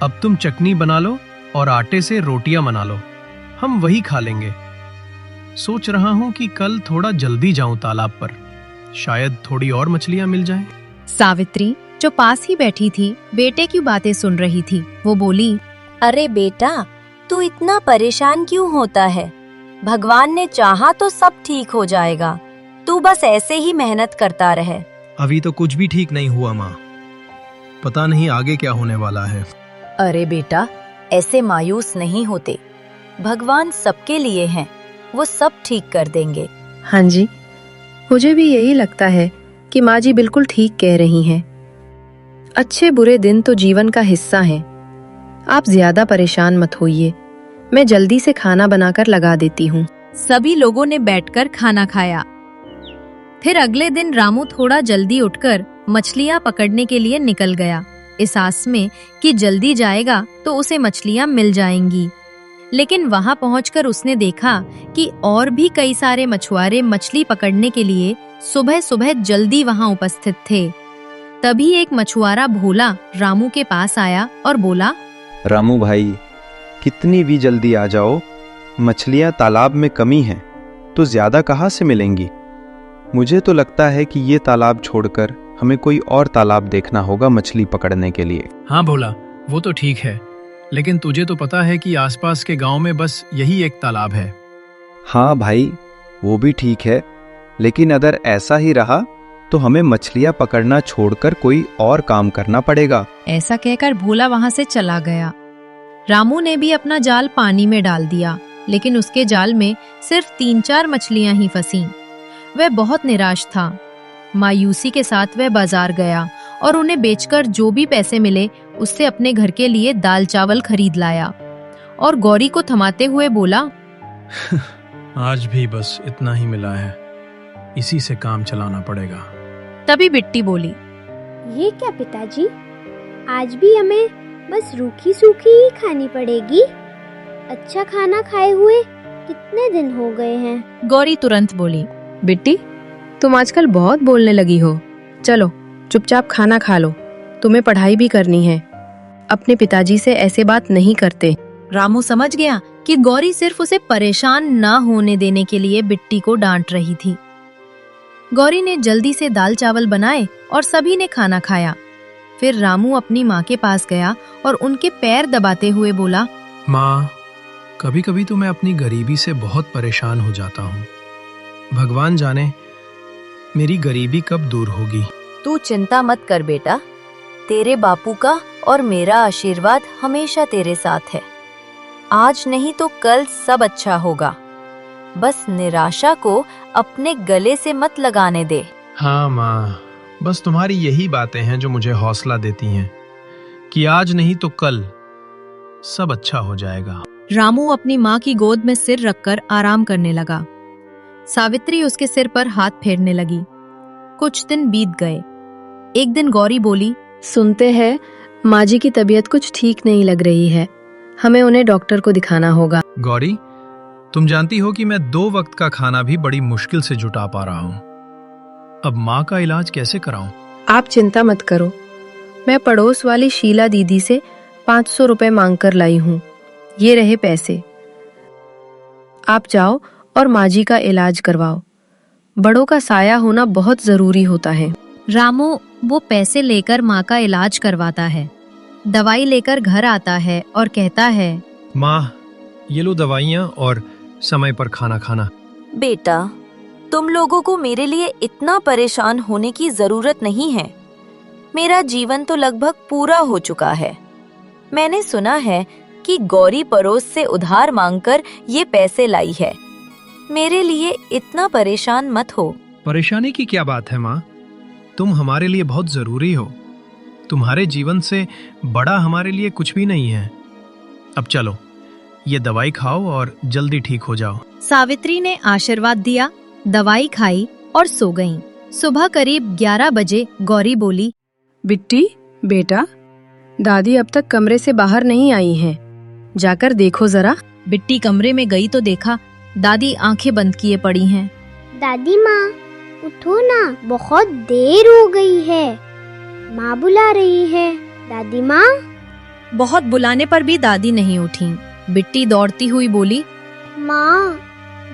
अब तुम चटनी बना लो और आटे से रोटियां बना लो, हम वही खा लेंगे। सोच रहा हूँ कि कल थोड़ा जल्दी जाऊं तालाब पर, शायद थोड़ी और मछलियां मिल जाएं। सावित्री जो पास ही बैठी थी बेटे की बातें सुन रही थी। वो बोली, अरे बेटा, तू इतना परेशान क्यों होता है? भगवान ने चाहा तो सब ठीक हो जाएगा। तू बस ऐसे ही मेहनत करता रहे। अभी तो कुछ भी ठीक नहीं हुआ माँ, पता नहीं आगे क्या होने वाला है। अरे बेटा, ऐसे मायूस नहीं होते। भगवान सबके लिए हैं, वो सब ठीक कर देंगे। हाँ जी, मुझे भी यही लगता है कि माँ जी बिल्कुल ठीक कह रही हैं। अच्छे बुरे दिन तो जीवन का हिस्सा हैं। आप ज्यादा परेशान मत होइए, मैं जल्दी से खाना बनाकर लगा देती हूँ। सभी लोगों ने बैठकर खाना खाया। फिर अगले दिन रामू थोड़ा जल्दी उठकर मछलियाँ पकड़ने के लिए निकल गया, इस आस में कि जल्दी जाएगा तो उसे मछलियाँ मिल जाएंगी। लेकिन वहां पहुंचकर उसने देखा कि और भी कई सारे मछुआरे मछली पकड़ने के लिए सुबह सुबह जल्दी वहां उपस्थित थे। तभी एक मछुआरा भोला रामू के पास आया और बोला, रामू भाई, कितनी भी जल्दी आ जाओ, मछलियाँ तालाब में कमी है तो ज्यादा कहाँ से मिलेंगी? मुझे तो लगता है कि ये तालाब छोड़कर हमें कोई और तालाब देखना होगा मछली पकड़ने के लिए। हाँ भोला, वो तो ठीक है, लेकिन तुझे तो पता है कि आसपास के गांव में बस यही एक तालाब है। हाँ भाई, वो भी ठीक है, लेकिन अगर ऐसा ही रहा तो हमें मछलियाँ पकड़ना छोड़कर कोई और काम करना पड़ेगा। ऐसा कहकर भोला वहां से चला गया। रामू ने भी अपना जाल पानी में डाल दिया, लेकिन उसके जाल में सिर्फ 3-4 मछलियां ही फंसी। वह बहुत निराश था। मायूसी के साथ वह बाजार गया और उन्हें बेचकर जो भी पैसे मिले उससे अपने घर के लिए दाल चावल खरीद लाया और गौरी को थमाते हुए बोला, आज भी बस इतना ही मिला है, इसी से काम चलाना पड़ेगा। तभी बिट्टी बोली, ये क्या पिताजी, आज भी हमें बस रूखी सूखी ही खानी पड़ेगी? अच्छा खाना खाए हुए कितने दिन हो गए हैं। गौरी तुरंत बोली, बिट्टी तुम आजकल बहुत बोलने लगी हो, चलो चुपचाप खाना खा लो, तुम्हें पढ़ाई भी करनी है। अपने पिताजी से ऐसे बात नहीं करते। रामू समझ गया कि गौरी सिर्फ उसे परेशान ना होने देने के लिए बिट्टी को डांट रही थी। गौरी ने जल्दी से दाल चावल बनाए और सभी ने खाना खाया। फिर रामू अपनी माँ के पास गया और उनके पैर दबाते हुए बोला, माँ, कभी कभी तो मैं अपनी गरीबी से बहुत परेशान हो जाता हूँ। भगवान जाने मेरी गरीबी कब दूर होगी। तू चिंता मत कर बेटा, तेरे बापू का और मेरा आशीर्वाद हमेशा तेरे साथ है। आज नहीं तो कल सब अच्छा होगा। बस निराशा को अपने गले से मत लगाने दे। हाँ माँ, बस तुम्हारी यही बातें हैं जो मुझे हौसला देती हैं कि आज नहीं तो कल सब अच्छा हो जाएगा। रामू अपनी माँ की गोद में सिर रखकर आराम करने लगा। सावित्री उसके सिर पर हाथ फेरने लगी। कुछ दिन बीत गए। एक दिन गौरी बोली, सुनते हैं माँ जी की तबीयत कुछ ठीक नहीं लग रही है, हमें उन्हें डॉक्टर को दिखाना होगा। गौरी, तुम जानती हो कि मैं 2 वक्त का खाना भी बड़ी मुश्किल से जुटा पा रहा हूँ। अब माँ का इलाज कैसे कराऊं? आप चिंता मत करो, मैं पड़ोस वाली शीला दीदी से 500 रुपए मांग कर लाई हूँ। ये रहे पैसे, आप जाओ और माँ जी का इलाज करवाओ। बड़ों का साया होना बहुत जरूरी होता है। रामू वो पैसे लेकर माँ का इलाज करवाता है, दवाई लेकर घर आता है और कहता है, माँ, ये लो दवाइयाँ और समय पर खाना खाना। बेटा, तुम लोगों को मेरे लिए इतना परेशान होने की जरूरत नहीं है। मेरा जीवन तो लगभग पूरा हो चुका है। मैंने सुना है कि गौरी पड़ोस से उधार मांगकर ये पैसे लाई है। मेरे लिए इतना परेशान मत हो। परेशानी की क्या बात है माँ, तुम हमारे लिए बहुत जरूरी हो। तुम्हारे जीवन से बड़ा हमारे लिए कुछ भी नहीं है। अब चलो, ये दवाई खाओ और जल्दी ठीक हो जाओ। सावित्री ने आशीर्वाद दिया, दवाई खाई और सो गईं। सुबह करीब 11 बजे गौरी बोली, बिट्टी बेटा, दादी अब तक कमरे से बाहर नहीं आई हैं, जाकर देखो जरा। बिट्टी कमरे में गई तो देखा दादी आंखें बंद किए पड़ी हैं। दादी माँ, उठो ना, बहुत देर हो गई है, माँ बुला रही है। दादी माँ। बहुत बुलाने पर भी दादी नहीं उठी। बिट्टी दौड़ती हुई बोली, माँ,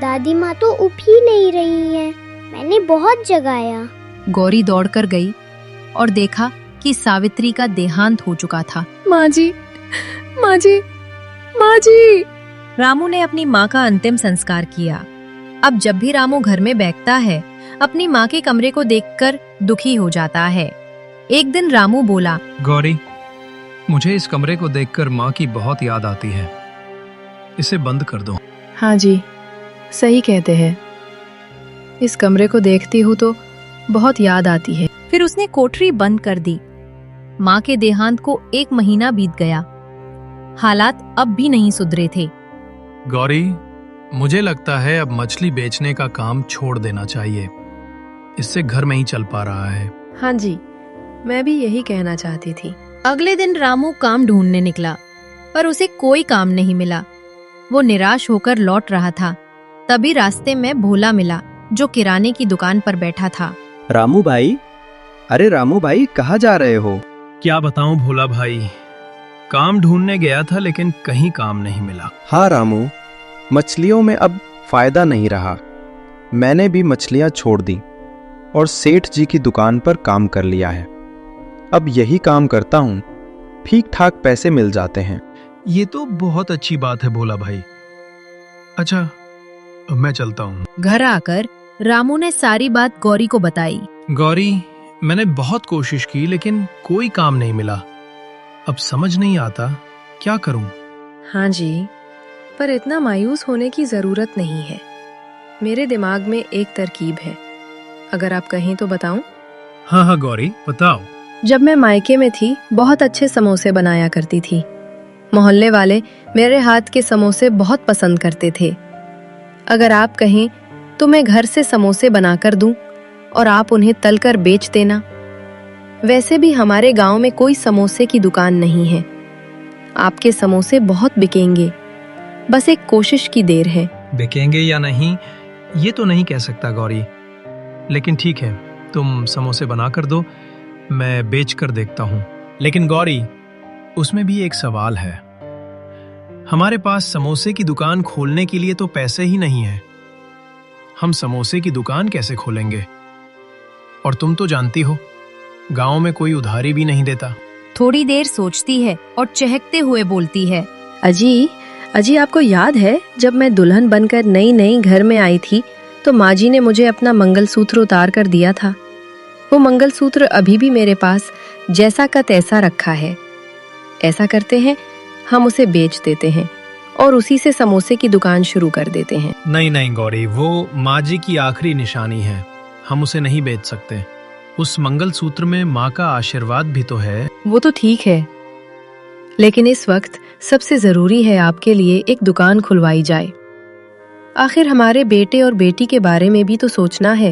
दादी माँ तो उठ ही नहीं रही है, मैंने बहुत जगाया। गौरी दौड़कर गई और देखा कि सावित्री का देहांत हो चुका था। माँ जी, माँ जी, माँ जी। रामू ने अपनी माँ का अंतिम संस्कार किया। अब जब भी रामू घर में बैठता है, अपनी माँ के कमरे को देखकर दुखी हो जाता है। एक दिन रामू बोला, गौरी, मुझे इस कमरे को देखकर माँ की बहुत याद आती है, इसे बंद कर दो। हाँ जी, सही कहते हैं। इस कमरे को देखती हूँ तो बहुत याद आती है। फिर उसने कोठरी बंद कर दी। माँ के देहांत को 1 महीना बीत गया। हालात अब भी नहीं सुधरे थे। गौरी, मुझे लगता है अब मछली बेचने का काम छोड़ देना चाहिए, इससे घर में ही चल पा रहा है। हाँ जी, मैं भी यही कहना चाहती थी। अगले दिन रामू काम ढूंढने निकला, पर उसे कोई काम नहीं मिला। वो निराश होकर लौट रहा था। तभी रास्ते में भोला मिला, जो किराने की दुकान पर बैठा था। रामू भाई, अरे रामू भाई, कहाँ जा रहे हो? क्या बताऊं भोला भाई, काम ढूंढने गया था लेकिन कहीं काम नहीं मिला। हाँ रामू, मछलियों में अब फायदा नहीं रहा। मैंने भी मछलियाँ छोड़ दी और सेठ जी की दुकान पर काम कर लिया है। अब यही काम करता हूँ, ठीक ठाक पैसे मिल जाते हैं। ये तो बहुत अच्छी बात है भोला भाई। अच्छा, अब मैं चलता हूँ। घर आकर रामू ने सारी बात गौरी को बताई। गौरी, मैंने बहुत कोशिश की लेकिन कोई काम नहीं मिला। अब समझ नहीं आता क्या करूं। हाँ जी, पर इतना मायूस होने की जरूरत नहीं है। मेरे दिमाग में एक तरकीब है, अगर आप कहें तो बताऊं? हाँ हाँ गौरी, बताओ। जब मैं मायके में थी, बहुत अच्छे समोसे बनाया करती थी। मोहल्ले वाले मेरे हाथ के समोसे बहुत पसंद करते थे। अगर आप कहें तो मैं घर से समोसे बनाकर दूं और आप उन्हें तलकर बेच देना। वैसे भी हमारे गांव में कोई समोसे की दुकान नहीं है। आपके समोसे बहुत बिकेंगे, बस एक कोशिश की देर है। बिकेंगे या नहीं ये तो नहीं कह सकता गौरी, लेकिन ठीक है, तुम समोसे बना कर दो, मैं बेच कर देखता हूँ। लेकिन गौरी, उसमें भी एक सवाल है। हमारे पास समोसे की दुकान खोलने के लिए तो पैसे ही नहीं है। हम समोसे की दुकान कैसे खोलेंगे? और तुम तो जानती हो, गांव में कोई उधारी भी नहीं देता। थोड़ी देर सोचती है और चहकते हुए बोलती है, अजी, अजी, आपको याद है जब मैं दुल्हन बनकर नई नई घर में आई थी तो माँ जी ने मुझे अपना मंगलसूत्र उतार कर दिया था। वो मंगलसूत्र अभी भी मेरे पास जैसा का तैसा रखा है। ऐसा करते हैं, हम उसे बेच देते हैं और उसी से समोसे की दुकान शुरू कर देते हैं। नहीं नहीं गौरी, वो माँ जी की आखिरी निशानी है, हम उसे नहीं बेच सकते। उस मंगलसूत्र में माँ का आशीर्वाद भी तो है। वो तो ठीक है, लेकिन इस वक्त सबसे जरूरी है आपके लिए एक दुकान खुलवाई जाए। आखिर हमारे बेटे और बेटी के बारे में भी तो सोचना है,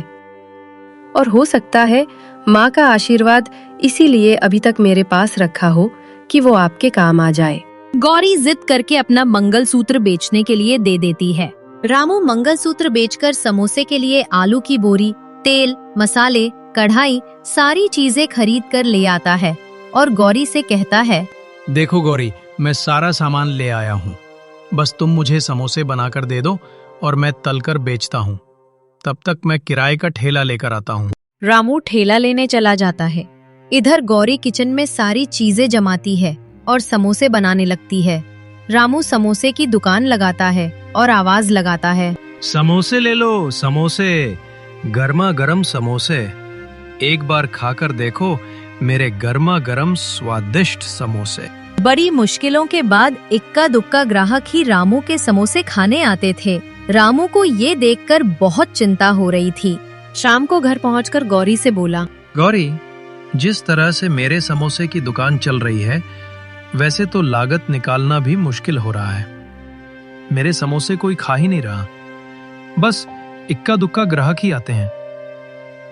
और हो सकता है माँ का आशीर्वाद इसीलिए अभी तक मेरे पास रखा हो कि वो आपके काम आ जाए। गौरी जिद करके अपना मंगलसूत्र बेचने के लिए दे देती है। रामू मंगलसूत्र बेचकर समोसे के लिए आलू की बोरी, तेल, मसाले, कढ़ाई, सारी चीजें खरीद कर ले आता है और गौरी से कहता है, देखो गौरी, मैं सारा सामान ले आया हूँ, बस तुम मुझे समोसे बनाकर दे दो और मैं तलकर बेचता हूँ। तब तक मैं किराए का ठेला लेकर आता हूँ। रामू ठेला लेने चला जाता है। इधर गौरी किचन में सारी चीजें जमाती है और समोसे बनाने लगती है। रामू समोसे की दुकान लगाता है और आवाज लगाता है, समोसे ले लो, समोसे, गर्मा गर्म समोसे, एक बार खाकर देखो मेरे गर्मा गर्म स्वादिष्ट समोसे। बड़ी मुश्किलों के बाद इक्का दुक्का ग्राहक ही रामू के समोसे खाने आते थे। रामू को ये देखकर बहुत चिंता हो रही थी। शाम को घर पहुंचकर गौरी से बोला, गौरी, जिस तरह से मेरे समोसे की दुकान चल रही है, वैसे तो लागत निकालना भी मुश्किल हो रहा है। मेरे समोसे कोई खा ही नहीं रहा, बस इक्का दुक्का ग्राहक ही आते हैं।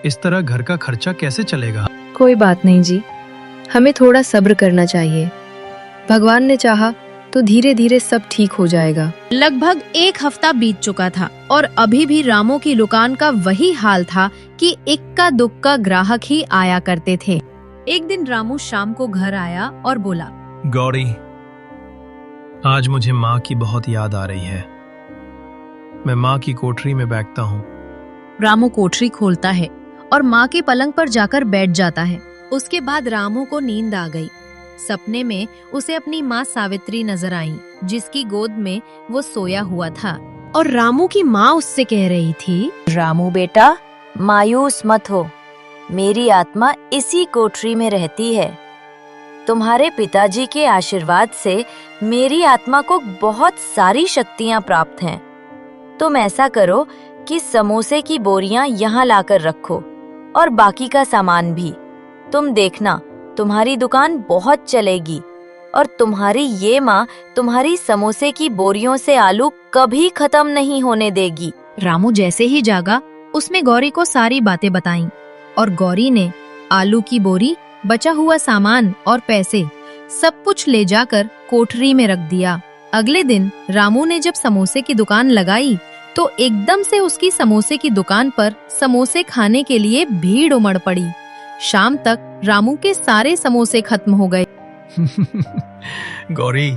इस तरह घर का खर्चा कैसे चलेगा? कोई बात नहीं जी, हमें थोड़ा सब्र करना चाहिए। भगवान ने चाहा तो धीरे धीरे सब ठीक हो जाएगा। लगभग 1 हफ्ता बीत चुका था और अभी भी रामू की दुकान का वही हाल था कि इक्का दुक्का ग्राहक ही आया करते थे। एक दिन रामू शाम को घर आया और बोला, गौरी, आज मुझे माँ की बहुत याद आ रही है। मैं माँ की कोठरी में बैठता हूँ। रामू कोठरी खोलता है और माँ के पलंग पर जाकर बैठ जाता है। उसके बाद रामू को नींद आ गई। सपने में उसे अपनी माँ सावित्री नजर आई, जिसकी गोद में वो सोया हुआ था, और रामू की माँ उससे कह रही थी, रामू बेटा, मायूस मत हो, मेरी आत्मा इसी कोठरी में रहती है। तुम्हारे पिताजी के आशीर्वाद से मेरी आत्मा को बहुत सारी शक्तियाँ प्राप्त हैं। तुम ऐसा करो कि समोसे की बोरियां यहाँ लाकर रखो और बाकी का सामान भी। तुम देखना, तुम्हारी दुकान बहुत चलेगी और तुम्हारी ये माँ तुम्हारी समोसे की बोरियों से आलू कभी खत्म नहीं होने देगी। रामू जैसे ही जागा, उसने गौरी को सारी बातें बताईं और गौरी ने आलू की बोरी, बचा हुआ सामान और पैसे सब कुछ ले जाकर कोठरी में रख दिया। अगले दिन रामू ने जब समोसे की दुकान लगाई तो एकदम से उसकी समोसे की दुकान पर समोसे खाने के लिए भीड़ उमड़ पड़ी। शाम तक रामू के सारे समोसे खत्म हो गए। गौरी,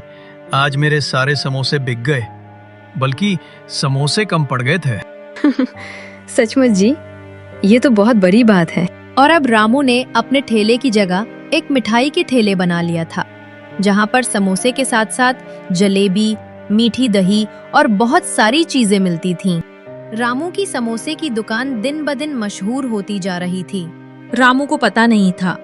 आज मेरे सारे समोसे बिक गए, बल्कि समोसे कम पड़ गए थे। सचमुच जी, ये तो बहुत बड़ी बात है। और अब रामू ने अपने ठेले की जगह एक मिठाई के ठेले बना लिया था, जहाँ पर समोसे के साथ साथ जलेबी, मीठी दही और बहुत सारी चीजें मिलती थीं। रामू की समोसे की दुकान दिन ब दिन मशहूर होती जा रही थी। रामू को पता नहीं था,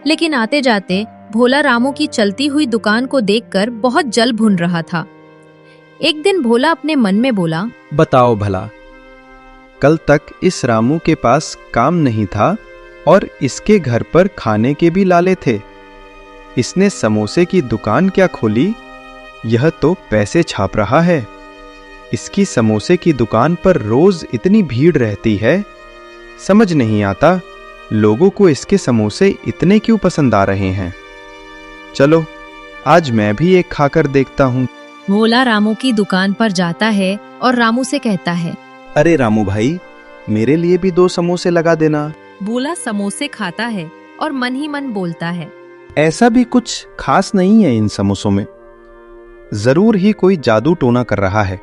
लेकिन आते जाते भोला रामू की चलती हुई दुकान को देखकर बहुत जल भुन रहा था। एक दिन भोला अपने मन में बोला, बताओ भला, कल तक इस रामू के पास काम नहीं था और इसके घर पर खाने के भी लाले थे। इसने समोसे की दुकान क्या खोली? यह तो पैसे छाप रहा है। इसकी समोसे की दुकान पर रोज इतनी भीड़ रहती है, समझ नहीं आता लोगों को इसके समोसे इतने क्यों पसंद आ रहे हैं। चलो, आज मैं भी एक खाकर देखता हूँ। भोला रामू की दुकान पर जाता है और रामू से कहता है, अरे रामू भाई, मेरे लिए भी 2 समोसे लगा देना। भोला समोसे खाता है और मन ही मन बोलता है, ऐसा भी कुछ खास नहीं है इन समोसों में। जरूर ही कोई जादू टोना कर रहा है,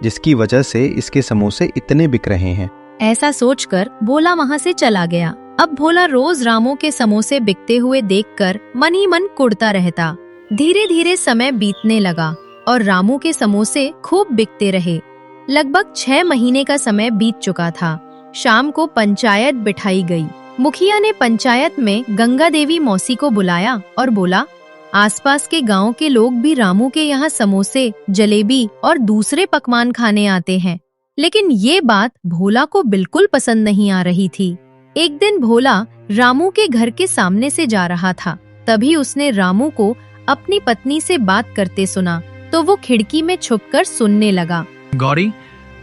जिसकी वजह से इसके समोसे इतने बिक रहे हैं। ऐसा सोचकर भोला वहाँ से चला गया। अब भोला रोज रामू के समोसे बिकते हुए देखकर मन ही मन कुढ़ता रहता। धीरे धीरे समय बीतने लगा और रामू के समोसे खूब बिकते रहे। लगभग 6 महीने का समय बीत चुका था। शाम को पंचायत बिठाई गई। मुखिया ने पंचायत में गंगा देवी मौसी को बुलाया और बोला, आसपास के गांव के लोग भी रामू के यहाँ समोसे, जलेबी और दूसरे पकवान खाने आते हैं। लेकिन ये बात भोला को बिल्कुल पसंद नहीं आ रही थी। एक दिन भोला रामू के घर के सामने से जा रहा था। तभी उसने रामू को अपनी पत्नी से बात करते सुना, तो वो खिड़की में छुपकर सुनने लगा। गौरी,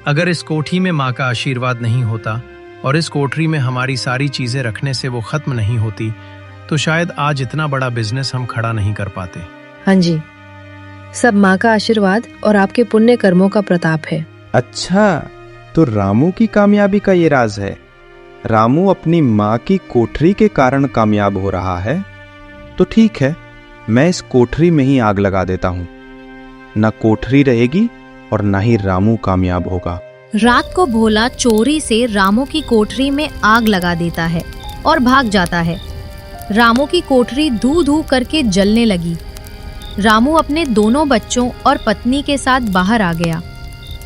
अगर इस कोठी में माँ का आशीर्वाद नहीं होता और इस कोठरी में हमारी सारी चीजें रखने से वो खत्म नहीं होती, तो शायद आज इतना बड़ा बिजनेस हम खड़ा नहीं कर पाते। हाँ जी, सब माँ का आशीर्वाद और आपके पुण्य कर्मों का प्रताप है। अच्छा, तो रामू की कामयाबी का ये राज है। रामू अपनी माँ की कोठरी के कारण कामयाब हो रहा है। तो ठीक है, मैं इस कोठरी में ही आग लगा देता हूँ। न कोठरी रहेगी और न ही रामू कामयाब होगा। रात को भोला चोरी से रामू की कोठरी में आग लगा देता है और भाग जाता है। रामू की कोठरी धू धू करके जलने लगी। रामू अपने दोनों बच्चों और पत्नी के साथ बाहर आ गया।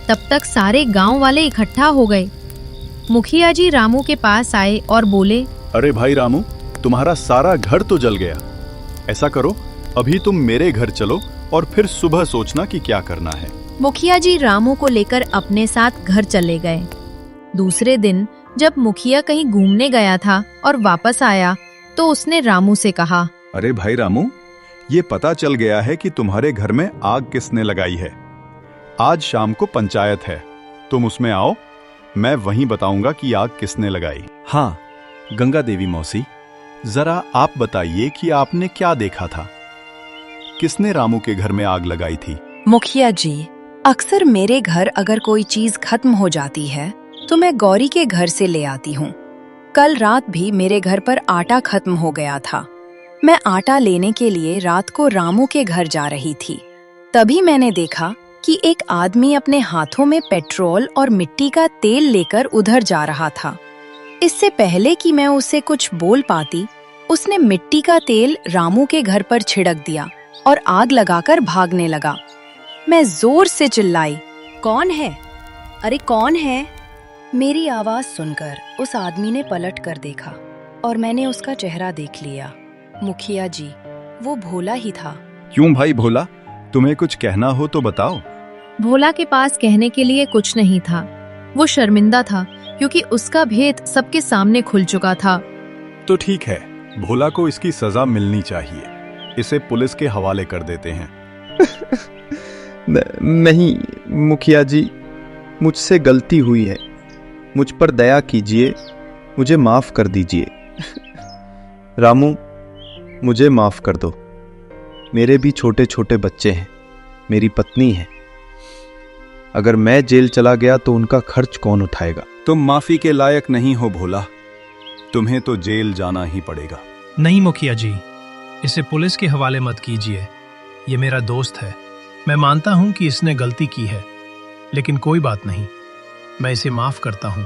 तब तक सारे गांव वाले इकट्ठा हो गए। मुखिया जी रामू के पास आए और बोले, अरे भाई रामू, तुम्हारा सारा घर तो जल गया। ऐसा करो, अभी तुम मेरे घर चलो और फिर सुबह सोचना कि क्या करना है। मुखिया जी रामू को लेकर अपने साथ घर चले गए। दूसरे दिन जब मुखिया कहीं घूमने गया था और वापस आया तो उसने रामू से कहा, अरे भाई रामू, ये पता चल गया है कि तुम्हारे घर में आग किसने लगाई है। आज शाम को पंचायत है, तुम उसमें आओ, मैं वहीं बताऊंगा कि आग किसने लगाई। हाँ गंगा देवी मौसी, जरा आप बताइए कि आपने क्या देखा था, किसने रामू के घर में आग लगाई थी। मुखिया जी, अक्सर मेरे घर अगर कोई चीज खत्म हो जाती है तो मैं गौरी के घर से ले आती हूँ। कल रात भी मेरे घर पर आटा खत्म हो गया था। मैं आटा लेने के लिए रात को रामू के घर जा रही थी। तभी मैंने देखा कि एक आदमी अपने हाथों में पेट्रोल और मिट्टी का तेल लेकर उधर जा रहा था। इससे पहले कि मैं उसे कुछ बोल पाती, उसने मिट्टी का तेल रामू के घर पर छिड़क दिया और आग लगाकर भागने लगा। मैं जोर से चिल्लाई, कौन है? अरे कौन है? मेरी आवाज सुनकर उस आदमी ने पलट कर देखा और मैंने उसका चेहरा देख लिया। मुखिया जी, वो भोला ही था। क्यों भाई भोला, तुम्हें कुछ कहना हो तो बताओ। भोला के पास कहने के लिए कुछ नहीं था। वो शर्मिंदा था क्योंकि उसका भेद सबके सामने खुल चुका था। तो ठीक है, भोला को इसकी सजा मिलनी चाहिए। इसे पुलिस के हवाले कर देते हैं। नहीं मुखिया जी, मुझसे गलती हुई है। मुझ पर दया कीजिए, मुझे माफ कर दीजिए। रामू, मुझे माफ कर दो। मेरे भी छोटे छोटे बच्चे हैं, मेरी पत्नी है। अगर मैं जेल चला गया तो उनका खर्च कौन उठाएगा? तुम माफी के लायक नहीं हो भोला, तुम्हें तो जेल जाना ही पड़ेगा। नहीं मुखिया जी, इसे पुलिस के हवाले मत कीजिए। ये मेरा दोस्त है। मैं मानता हूं कि इसने गलती की है, लेकिन कोई बात नहीं, मैं इसे माफ करता हूं।